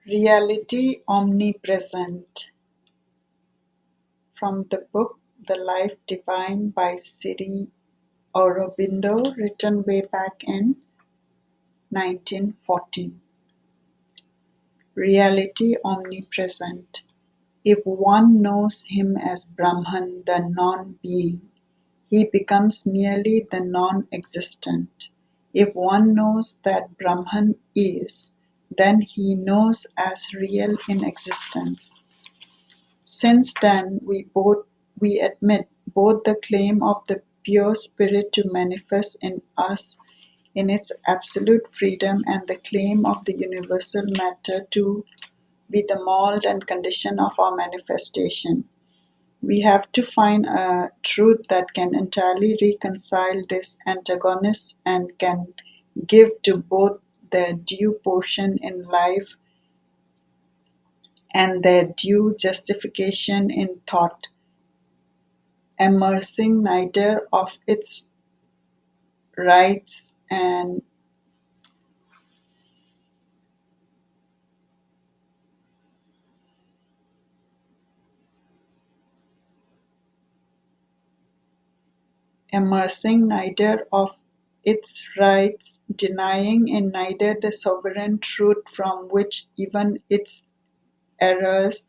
Reality Omnipresent, from the book The Life Divine by Sri Aurobindo, written way back in 1914. Reality Omnipresent. If one knows him as Brahman, the non-being, he becomes merely the non-existent. If one knows that Brahman is, then he knows as real in existence. Since then, we admit both the claim of the pure spirit to manifest in us in its absolute freedom and the claim of the universal matter to be the mold and condition of our manifestation. We have to find a truth that can entirely reconcile these antagonists and can give to both their due portion in life and their due justification in thought, immersing neither of its rights and immersing neither of its rights, denying in neither the sovereign truth from which even its errors,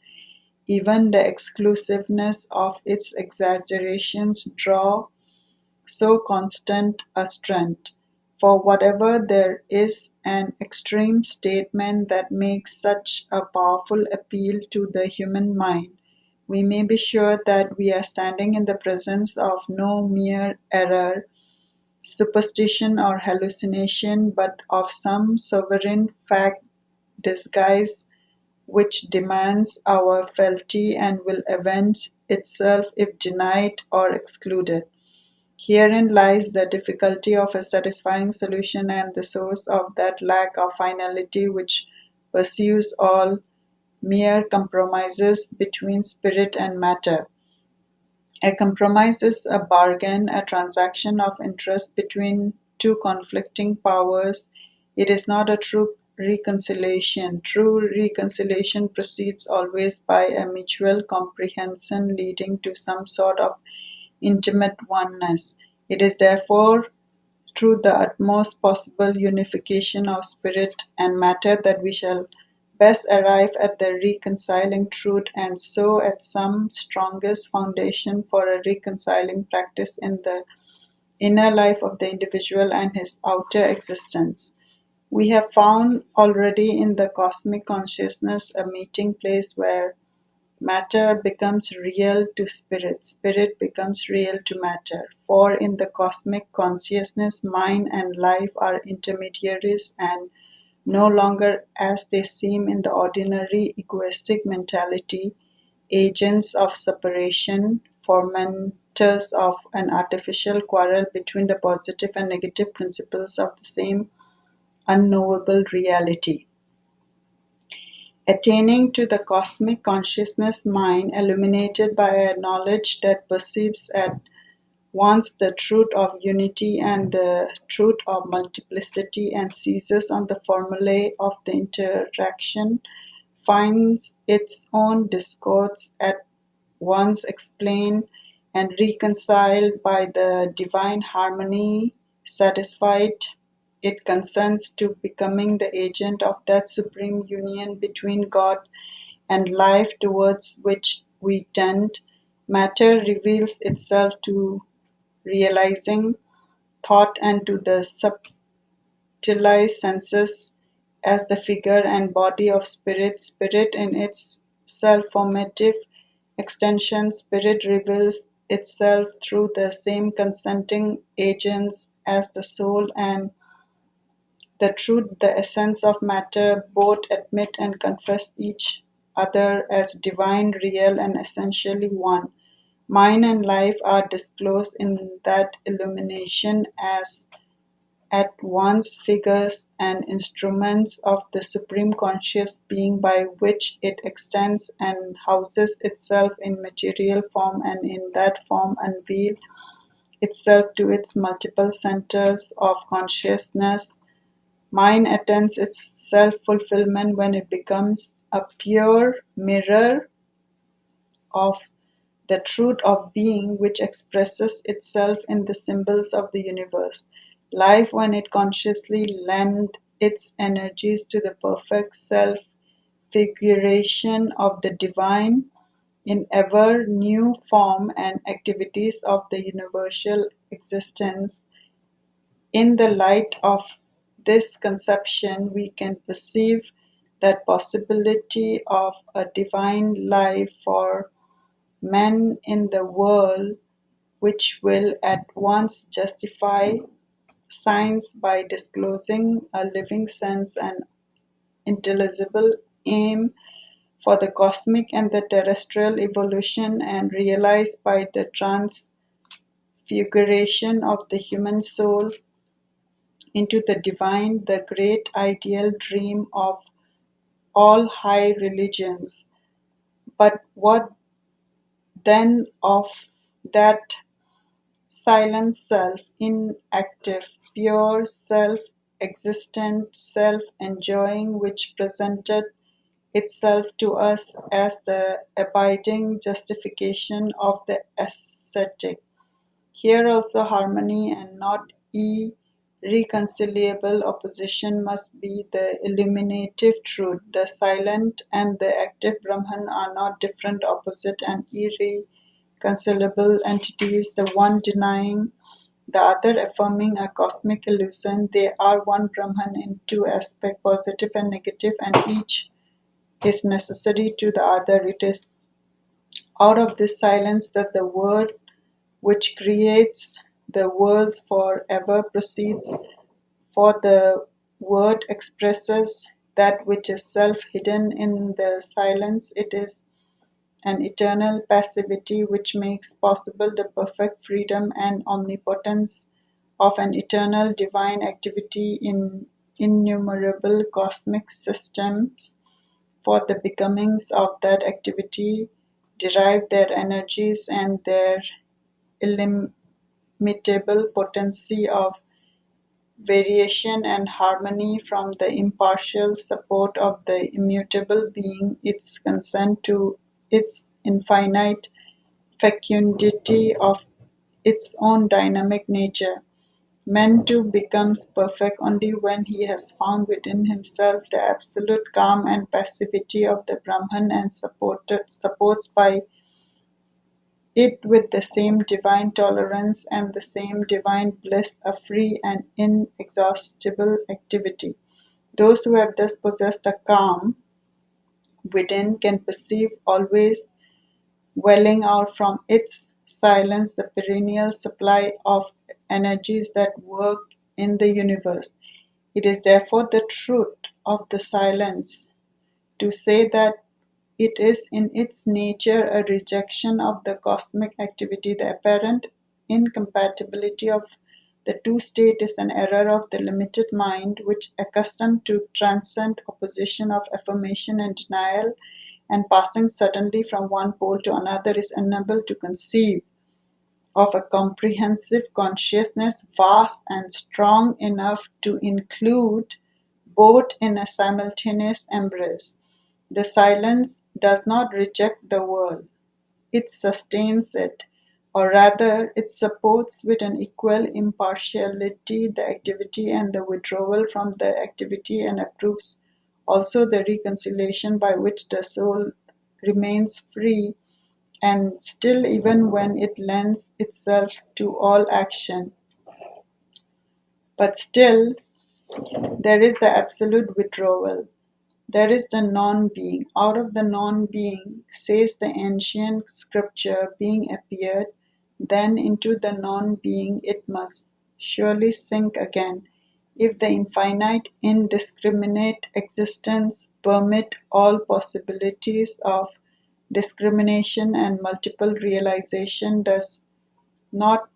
even the exclusiveness of its exaggerations draw so constant a strength. For whatever there is an extreme statement that makes such a powerful appeal to the human mind, we may be sure that we are standing in the presence of no mere error, superstition, or hallucination, but of some sovereign fact disguised which demands our fealty and will avenge itself if denied or excluded. Herein lies the difficulty of a satisfying solution and the source of that lack of finality which pursues all mere compromises between spirit and matter. A compromise is a bargain, a transaction of interest between two conflicting powers. It is not a true reconciliation. True reconciliation proceeds always by a mutual comprehension leading to some sort of intimate oneness. It is therefore through the utmost possible unification of spirit and matter that we shall best arrive at the reconciling truth and so at some strongest foundation for a reconciling practice in the inner life of the individual and his outer existence. We have found already in the cosmic consciousness a meeting place where matter becomes real to spirit, spirit becomes real to matter. For in the cosmic consciousness, mind and life are intermediaries and no longer as they seem in the ordinary egoistic mentality, agents of separation, fomenters of an artificial quarrel between the positive and negative principles of the same unknowable reality. Attaining to the cosmic consciousness mind, illuminated by a knowledge that perceives at once the truth of unity and the truth of multiplicity and seizes on the formulae of the interaction, finds its own discords at once explained and reconciled by the divine harmony, satisfied, it consents to becoming the agent of that supreme union between God and life towards which we tend. Matter reveals itself to realizing thought and to the subtilized senses as the figure and body of spirit. Spirit in its self-formative extension, spirit reveals itself through the same consenting agents as the soul and the truth, the essence of matter. Both admit and confess each other as divine, real, and essentially one. Mind and life are disclosed in that illumination as at once figures and instruments of the supreme conscious being by which it extends and houses itself in material form and in that form unveil itself to its multiple centers of consciousness Mind attains its self-fulfillment when it becomes a pure mirror of the truth of being which expresses itself in the symbols of the universe. Life, when it consciously lends its energies to the perfect self figuration of the divine in ever new form and activities of the universal existence. In the light of this conception, we can perceive that possibility of a divine life for men in the world, which will at once justify science by disclosing a living sense and intelligible aim for the cosmic and the terrestrial evolution, and realized by the transfiguration of the human soul into the divine, the great ideal dream of all high religions. But what then of that silent self, inactive, pure self, existent self enjoying, which presented itself to us as the abiding justification of the ascetic? Here also harmony and not irreconcilable opposition must be the illuminative truth. The silent and the active Brahman are not different, opposite, and irreconcilable entities, the one denying, the other affirming a cosmic illusion. They are one Brahman in two aspects, positive and negative, and each is necessary to the other. It is out of this silence that the word which creates the worlds forever proceeds, for the word expresses that which is self hidden in the silence. It is an eternal passivity which makes possible the perfect freedom and omnipotence of an eternal divine activity in innumerable cosmic systems. For the becomings of that activity derive their energies and their illimitable potency of variation and harmony from the impartial support of the immutable being, its consent to its infinite fecundity of its own dynamic nature. Man too becomes perfect only when he has found within himself the absolute calm and passivity of the Brahman, and supports by it with the same divine tolerance and the same divine bliss, a free and inexhaustible activity. Those who have thus possessed a calm within can perceive always welling out from its silence the perennial supply of energies that work in the universe. It is therefore the truth of the silence to say that it is in its nature a rejection of the cosmic activity. The apparent incompatibility of the two states is an error of the limited mind, which, accustomed to transcend opposition of affirmation and denial, and passing suddenly from one pole to another, is unable to conceive of a comprehensive consciousness vast and strong enough to include both in a simultaneous embrace. The silence does not reject the world, it sustains it, or rather, it supports with an equal impartiality the activity and the withdrawal from the activity, and approves also the reconciliation by which the soul remains free and still even when it lends itself to all action. But still, there is the absolute withdrawal. There is the non-being. Out of the non-being, says the ancient scripture, being appeared, then into the non-being it must surely sink again. If the infinite, indiscriminate existence permit all possibilities of discrimination and multiple realization, does not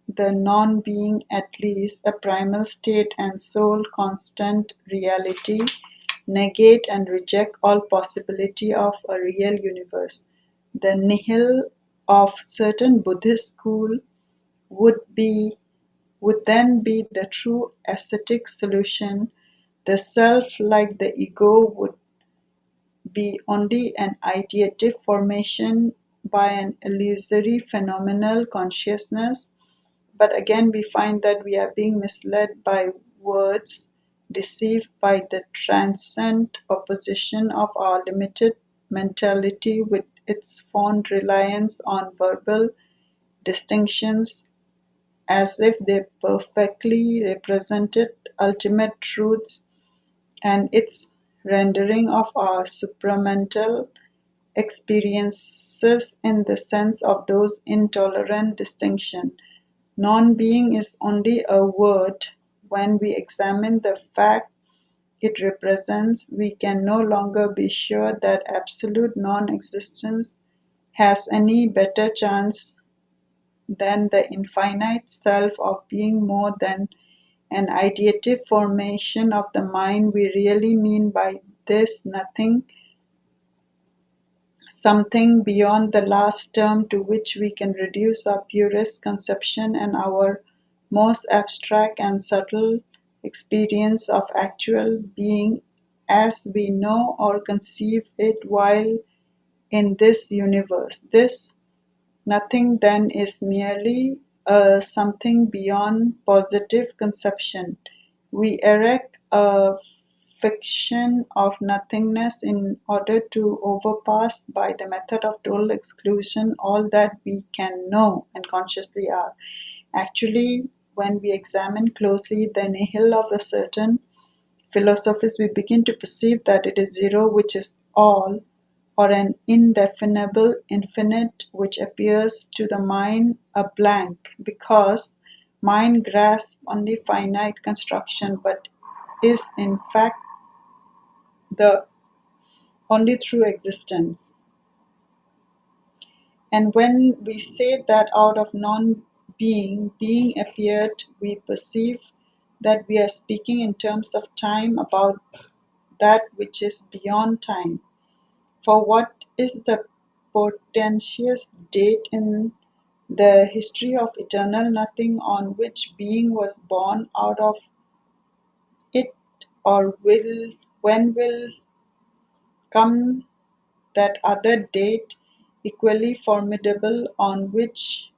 the non-being at least a primal state and sole constant reality negate and reject all possibility of a real universe? The nihil of certain Buddhist school would be would then be the true ascetic solution, The self, like the ego, would be only an ideative formation by an illusory phenomenal consciousness. But again, we find that we are being misled by words, deceived by the transcendent opposition of our limited mentality with its fond reliance on verbal distinctions as if they perfectly represented ultimate truths, and its rendering of our supramental experiences in the sense of those intolerant distinctions. Non-being is only a word. When we examine the fact it represents, we can no longer be sure that absolute non-existence has any better chance than the infinite self of being more than an ideative formation of the mind. We really mean by this nothing, something beyond the last term to which we can reduce our purest conception and our most abstract and subtle experience of actual being as we know or conceive it while in this universe. This nothing then is merely a something beyond positive conception. We erect a fiction of nothingness in order to overpass by the method of total exclusion all that we can know and consciously are. Actually, when we examine closely the nihil of a certain philosophies, we begin to perceive that it is zero, which is all, or an indefinable infinite, which appears to the mind a blank, because mind grasps only finite construction, but is in fact the only true existence. And when we say that out of non being, being appeared, we perceive that we are speaking in terms of time about that which is beyond time. For what is the portentous date in the history of eternal nothing on which being was born out of it, or when will come that other date equally formidable on which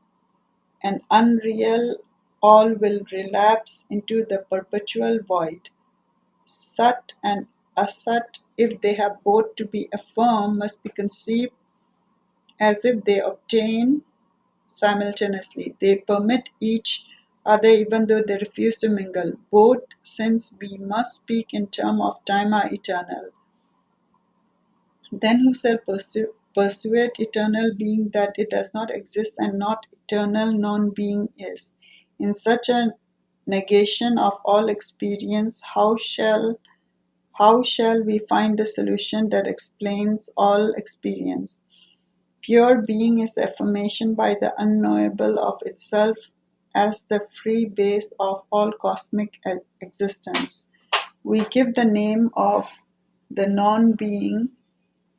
an unreal all will relapse into the perpetual void? Sat and Asat, if they have both to be affirmed, must be conceived as if they obtain simultaneously. They permit each other even though they refuse to mingle. Both, since we must speak in terms of time, are eternal. Then who shall persuade eternal being that it does not exist and not eternal non-being is? In such a negation of all experience, how shall we find the solution that explains all experience? Pure being is the affirmation by the unknowable of itself as the free base of all cosmic existence. We give the name of the non-being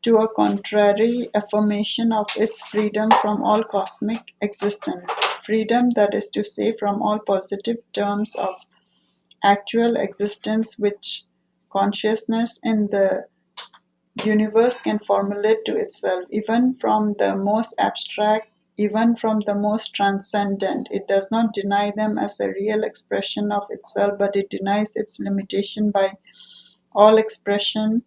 to a contrary affirmation of its freedom from all cosmic existence, freedom, that is to say, from all positive terms of actual existence which consciousness in the universe can formulate to itself, even from the most abstract, even from the most transcendent. It does not deny them as a real expression of itself, but it denies its limitation by all expression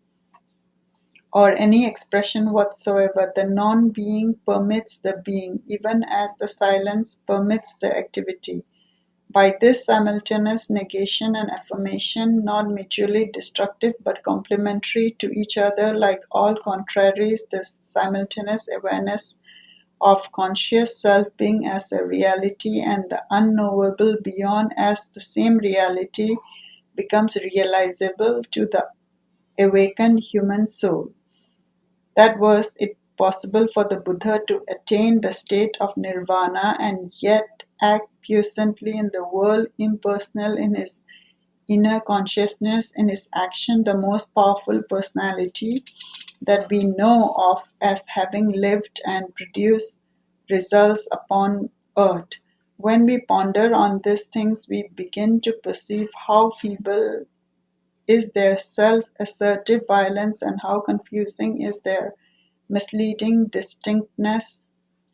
or any expression whatsoever. The non being permits the being, even as the silence permits the activity. By this simultaneous negation and affirmation, not mutually destructive but complementary to each other, like all contraries, the simultaneous awareness of conscious self being as a reality and the unknowable beyond as the same reality becomes realizable to the awakened human soul. That was it possible for the Buddha to attain the state of nirvana and yet act puissantly in the world, impersonal in his inner consciousness, in his action, the most powerful personality that we know of as having lived and produced results upon earth. When we ponder on these things, we begin to perceive how feeble is their self-assertive violence, and how confusing is their misleading distinctness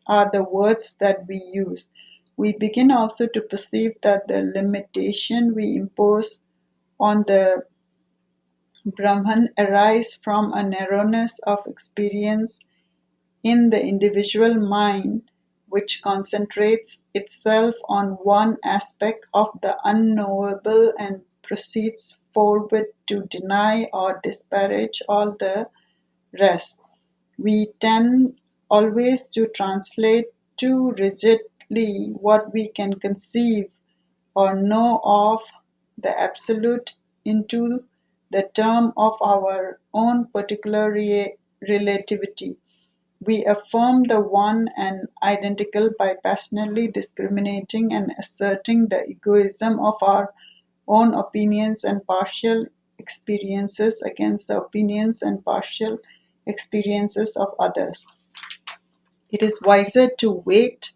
are the words that we use. We begin also to perceive that the limitation we impose on the Brahman arise from a narrowness of experience in the individual mind, which concentrates itself on one aspect of the unknowable and proceeds forward to deny or disparage all the rest. We tend always to translate too rigidly what we can conceive or know of the absolute into the term of our own particular relativity. We affirm the one and identical by passionately discriminating and asserting the egoism of our own opinions and partial experiences against the opinions and partial experiences of others. It is wiser to wait,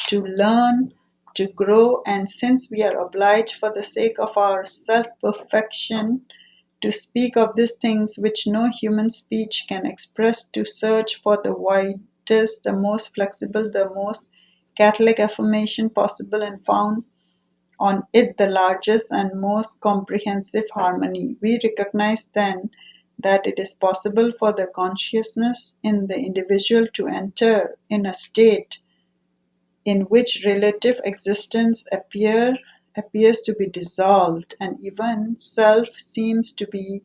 to learn, to grow, and since we are obliged for the sake of our self perfection to speak of these things which no human speech can express, to search for the widest, the most flexible, the most Catholic affirmation possible, and found on it the largest and most comprehensive harmony. We recognize then that it is possible for the consciousness in the individual to enter in a state in which relative existence appears to be dissolved, and even self seems to be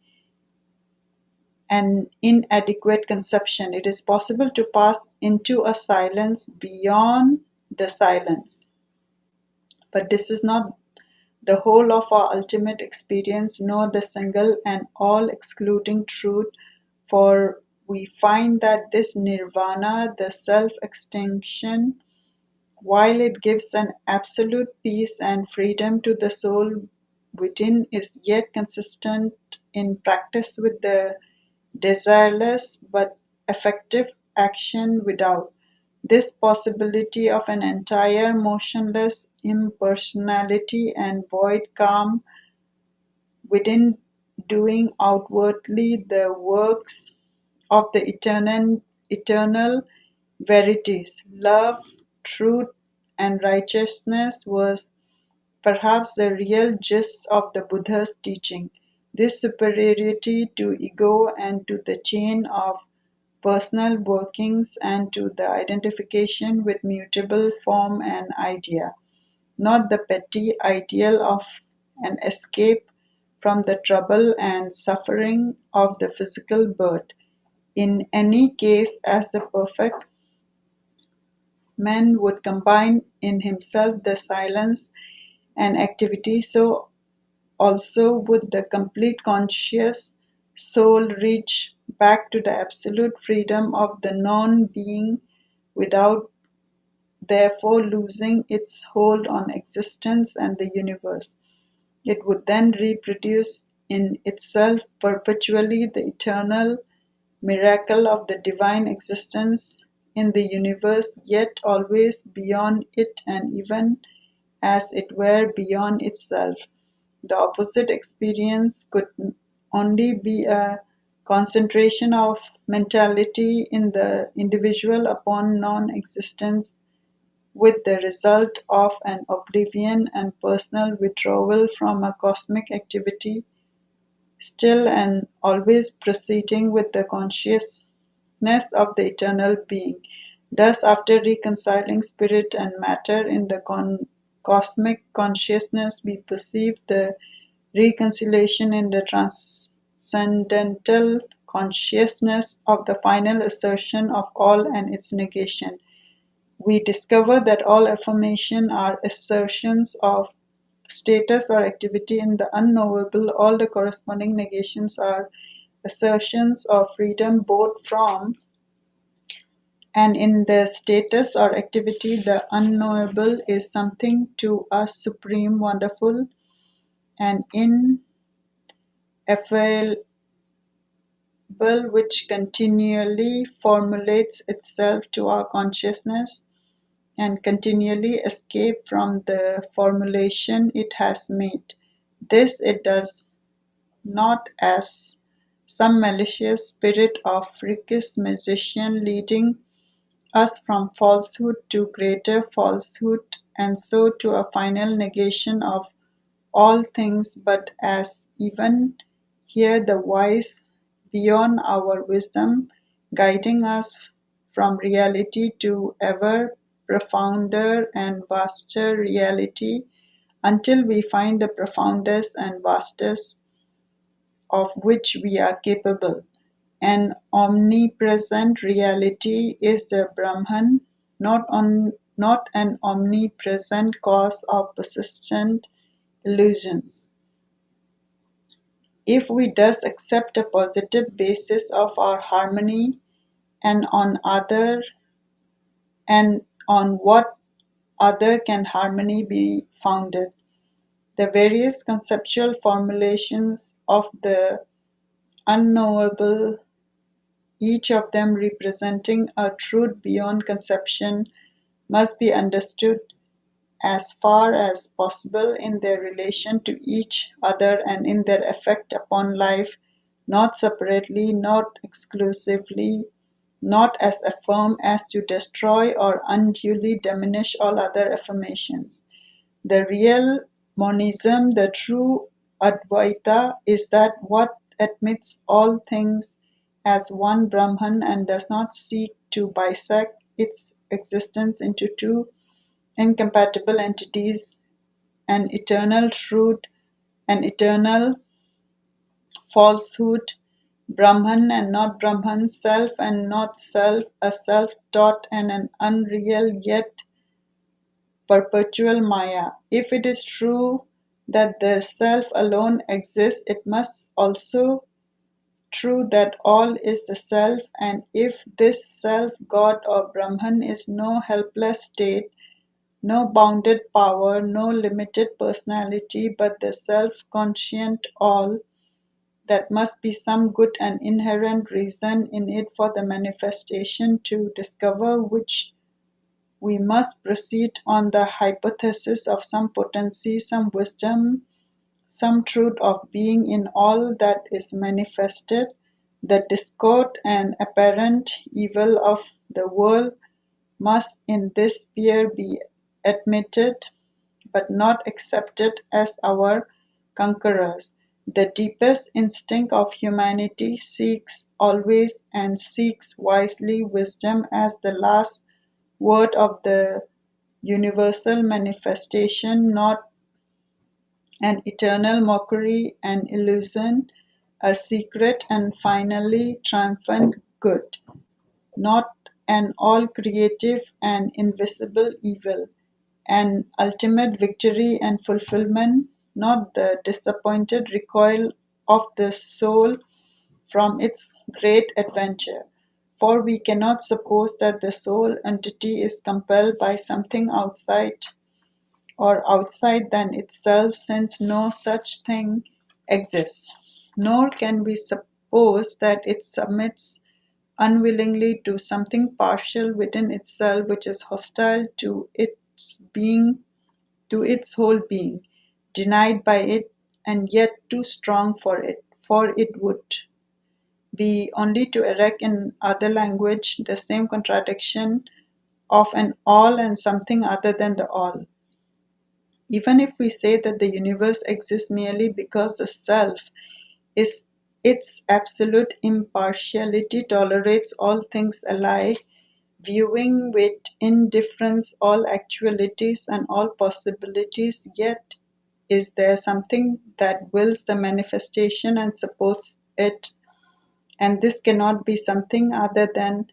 an inadequate conception. It is possible to pass into a silence beyond the silence. But this is not the whole of our ultimate experience, nor the single and all excluding truth, for we find that this nirvana, the self extinction, while it gives an absolute peace and freedom to the soul within, is yet consistent in practice with the desireless but effective action without. This possibility of an entire motionless impersonality and void calm within, doing outwardly the works of the eternal verities, love, truth, and righteousness, was perhaps the real gist of the Buddha's teaching. This superiority to ego and to the chain of personal workings and to the identification with mutable form and idea, not the petty ideal of an escape from the trouble and suffering of the physical birth. In any case, as the perfect man would combine in himself the silence and activity, so also would the complete conscious soul reach back to the absolute freedom of the non being without therefore losing its hold on existence and the universe. It would then reproduce in itself perpetually the eternal miracle of the divine existence in the universe, yet always beyond it and even as it were beyond itself. The opposite experience could only be a concentration of mentality in the individual upon non existence, with the result of an oblivion and personal withdrawal from a cosmic activity, still and always proceeding with the consciousness of the eternal being. Thus, after reconciling spirit and matter in the cosmic consciousness, we perceive the reconciliation in the transcendental consciousness of the final assertion of all and its negation. We discover that all affirmation are assertions of status or activity in the unknowable. All the corresponding negations are assertions of freedom both from and in the status or activity. The unknowable is something to us supreme, wonderful, and ineffable, which continually formulates itself to our consciousness and continually escape from the formulation it has made. This it does not as some malicious spirit of freakish magician leading us from falsehood to greater falsehood and so to a final negation of all things, but as even here the wise beyond our wisdom, guiding us from reality to ever profounder and vaster reality until we find the profoundest and vastest of which we are capable. An omnipresent reality is the Brahman, not an omnipresent cause of persistent illusions. If we thus accept a positive basis of our harmony and on what other can harmony be founded, the various conceptual formulations of the unknowable, each of them representing a truth beyond conception, must be understood as far as possible in their relation to each other and in their effect upon life, not separately, not exclusively, not as affirmed as to destroy or unduly diminish all other affirmations. The real monism, the true Advaita, is that what admits all things as one Brahman and does not seek to bisect its existence into two incompatible entities, an eternal truth, an eternal falsehood, Brahman and not Brahman, self and not self, a self taught and an unreal yet perpetual Maya. If it is true that the self alone exists, it must also true that all is the self, and if this self, God or Brahman, is no helpless state, no bounded power, no limited personality, but the self conscient all, that must be some good and inherent reason in it for the manifestation to discover which we must proceed on the hypothesis of some potency, some wisdom, some truth of being in all that is manifested. The discord and apparent evil of the world must in this sphere be admitted but not accepted as our conquerors. The deepest instinct of humanity seeks always and seeks wisely wisdom as the last word of the universal manifestation, not an eternal mockery and illusion, a secret and finally triumphant good, not an all creative and invisible evil, an ultimate victory and fulfillment, not the disappointed recoil of the soul from its great adventure. For we cannot suppose that the soul entity is compelled by something outside or outside than itself, since no such thing exists. Nor can we suppose that it submits unwillingly to something partial within itself which is hostile to its whole being, denied by it and yet too strong for it would be only to erect in other language the same contradiction of an all and something other than the all. Even if we say that the universe exists merely because the self is its absolute impartiality tolerates all things alike, viewing with indifference all actualities and all possibilities, yet is there something that wills the manifestation and supports it, and this cannot be something other than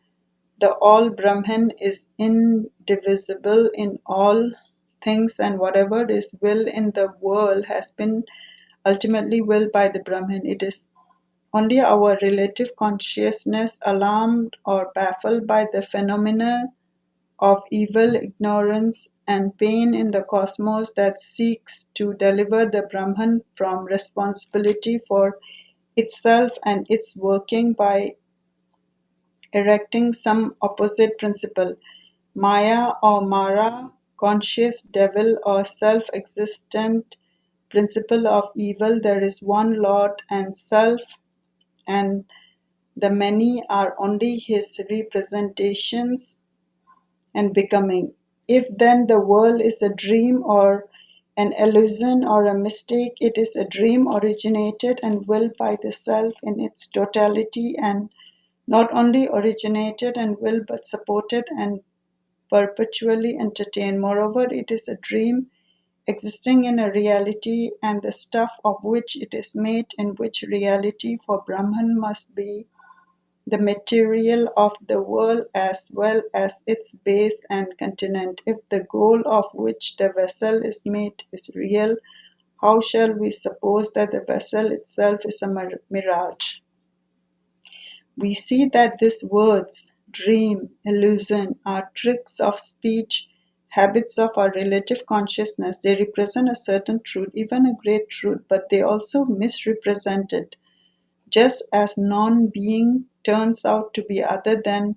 the all Brahman is indivisible in all things, and whatever is will in the world has been ultimately willed by the Brahman. It is only our relative consciousness, alarmed or baffled by the phenomena of evil, ignorance, and pain in the cosmos, that seeks to deliver the Brahman from responsibility for itself and its working by erecting some opposite principle, Maya or Mara, conscious devil or self existent principle of evil, there is one Lord and self, and the many are only his representations and becoming. If then the world is a dream or an illusion or a mistake, it is a dream originated and willed by the self in its totality, and not only originated and willed but supported and perpetually entertained. Moreover, it is a dream existing in a reality and the stuff of which it is made, in which reality for Brahman must be the material of the world as well as its base and continent. If the goal of which the vessel is made is real, how shall we suppose that the vessel itself is a mirage? We see that these words, dream, illusion, are tricks of speech, habits of our relative consciousness. They represent a certain truth, even a great truth, but they also misrepresent it. Just as non-being turns out to be other than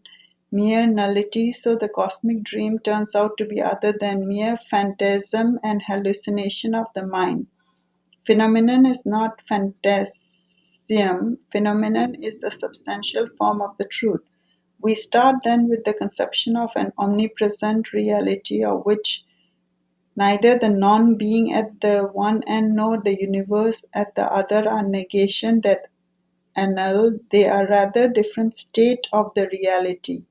mere nullity, so the cosmic dream turns out to be other than mere phantasm and hallucination of the mind. Phenomenon is not phantasm, phenomenon is a substantial form of the truth. We start then with the conception of an omnipresent reality, of which neither the non-being at the one end nor the universe at the other are negation that annul, they are rather different state of the reality.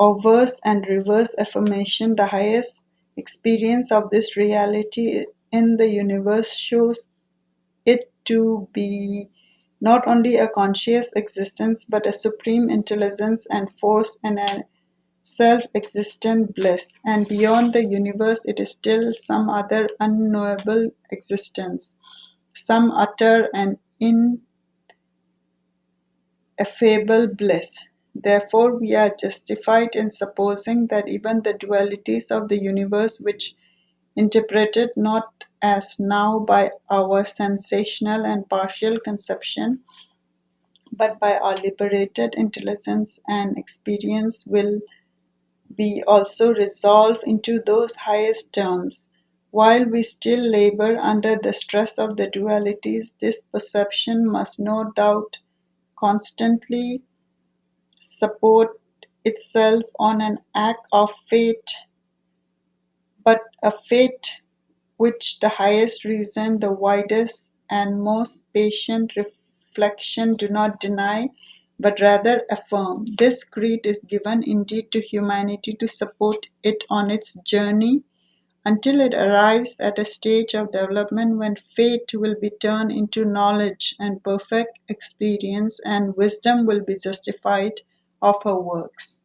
Obverse and reverse affirmation, the highest experience of this reality in the universe shows it to be not only a conscious existence but a supreme intelligence and force and a self-existent bliss, and beyond the universe it is still some other unknowable existence, some utter and ineffable bliss. Therefore, we are justified in supposing that even the dualities of the universe, which interpreted not as now by our sensational and partial conception, but by our liberated intelligence and experience, will be also resolved into those highest terms. While we still labor under the stress of the dualities, this perception must no doubt constantly support itself on an act of faith, but a faith which the highest reason, the widest and most patient reflection do not deny, but rather affirm. This creed is given indeed to humanity to support it on its journey until it arrives at a stage of development when faith will be turned into knowledge and perfect experience, and wisdom will be justified of her works.